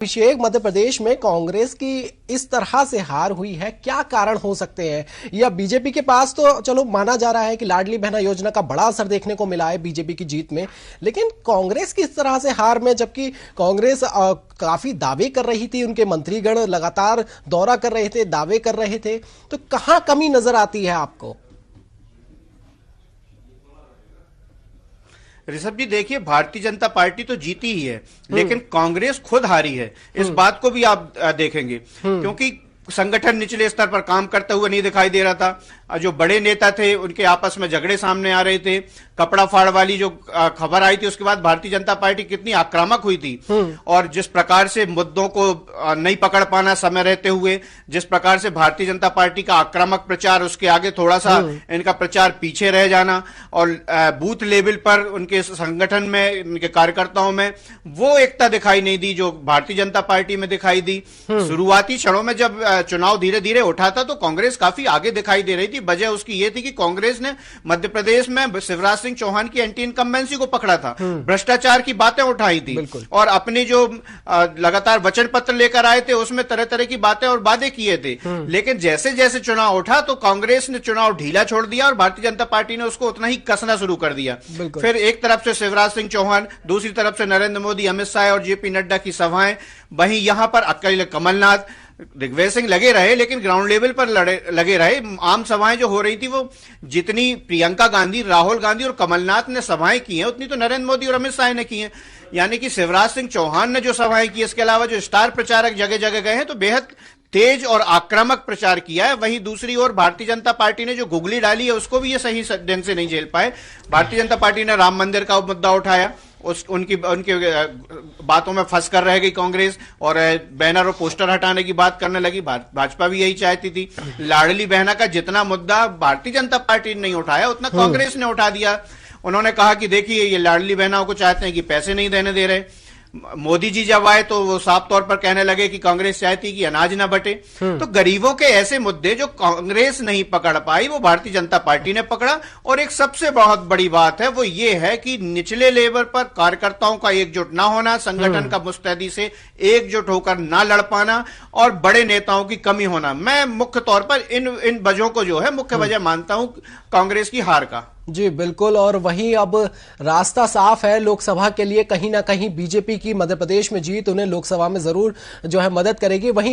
अभिषेक, मध्य प्रदेश में कांग्रेस की इस तरह से हार हुई है, क्या कारण हो सकते हैं? या बीजेपी के पास तो चलो माना जा रहा है कि लाडली बहना योजना का बड़ा असर देखने को मिला है बीजेपी की जीत में, लेकिन कांग्रेस की इस तरह से हार में, जबकि कांग्रेस काफी दावे कर रही थी, उनके मंत्रीगण लगातार दौरा कर रहे थे, दावे कर रहे थे, तो कहां कमी नजर आती है आपको? ऋषभ जी, देखिए, भारतीय जनता पार्टी तो जीती ही है, लेकिन कांग्रेस खुद हारी है। इस बात को भी आप देखेंगे, क्योंकि संगठन निचले स्तर पर काम करते हुए नहीं दिखाई दे रहा था। जो बड़े नेता थे उनके आपस में झगड़े सामने आ रहे थे। कपड़ा फाड़ वाली जो खबर आई थी, उसके बाद भारतीय जनता पार्टी कितनी आक्रामक हुई थी, और जिस प्रकार से मुद्दों को नहीं पकड़ पाना समय रहते हुए, जिस प्रकार से भारतीय जनता पार्टी का आक्रामक प्रचार, उसके आगे थोड़ा सा इनका प्रचार पीछे रह जाना, और बूथ लेवल पर उनके संगठन में, उनके कार्यकर्ताओं में वो एकता दिखाई नहीं दी जो भारतीय जनता पार्टी में दिखाई दी। शुरुआती क्षणों में जब चुनाव धीरे धीरे उठा था तो कांग्रेस काफी आगे दिखाई दे रही थी। वजह उसकी यह थी कि कांग्रेस ने मध्य प्रदेश में शिवराज सिंह चौहान की एंटी इनकम्बेंसी को पकड़ा था, भ्रष्टाचार की बातें उठाई थी, और अपने जो लगातार वचन पत्र लेकर आए थे उसमें तरह तरह की बातें और वादे किए थे। लेकिन जैसे जैसे चुनाव उठा तो कांग्रेस ने चुनाव ढीला छोड़ दिया और भारतीय जनता पार्टी ने उसको उतना ही कसना शुरू कर दिया। फिर एक तरफ से शिवराज सिंह चौहान, दूसरी तरफ से नरेंद्र मोदी, अमित शाह और जेपी नड्डा की सभाएं, वहीं यहां पर अकेले कमलनाथ, दिग्विजय सिंह लगे रहे, लेकिन ग्राउंड लेवल पर लगे रहे। आम सभाएं जो हो रही थी, वो जितनी प्रियंका गांधी, राहुल गांधी और कमलनाथ ने सभाएं की हैं, उतनी तो नरेंद्र मोदी और अमित शाह ने की हैं। यानी कि शिवराज सिंह चौहान ने जो सभाएं की, इसके अलावा जो स्टार प्रचारक जगह जगह गए हैं, तो बेहद तेज और आक्रामक प्रचार किया है। वहीं दूसरी ओर भारतीय जनता पार्टी ने जो गुगली डाली है, उसको भी ये सही ढंग से नहीं झेल पाए। भारतीय जनता पार्टी ने राम मंदिर का मुद्दा उठाया, उनकी बातों में फंस कर रह गई कांग्रेस, और बैनर और पोस्टर हटाने की बात करने लगी। भाजपा भी यही चाहती थी। लाडली बहना का जितना मुद्दा भारतीय जनता पार्टी ने नहीं उठाया, उतना कांग्रेस ने उठा दिया। उन्होंने कहा कि देखिए, ये लाडली बहनाओं को चाहते हैं कि पैसे नहीं देने दे रहे। मोदी जी जब आए तो वो साफ तौर पर कहने लगे कि कांग्रेस चाहती कि अनाज ना बटे। तो गरीबों के ऐसे मुद्दे जो कांग्रेस नहीं पकड़ पाई, वो भारतीय जनता पार्टी ने पकड़ा। और एक सबसे बहुत बड़ी बात है, वो ये है कि निचले लेवल पर कार्यकर्ताओं का एकजुट ना होना, संगठन का मुस्तैदी से एकजुट होकर ना लड़ पाना, और बड़े नेताओं की कमी होना। मैं मुख्य तौर पर इन वजहों को जो है मुख्य वजह मानता हूं कांग्रेस की हार का। जी बिल्कुल, और वहीं अब रास्ता साफ है लोकसभा के लिए। कहीं ना कहीं बीजेपी की मध्य प्रदेश में जीत उन्हें लोकसभा में जरूर जो है मदद करेगी। वहीं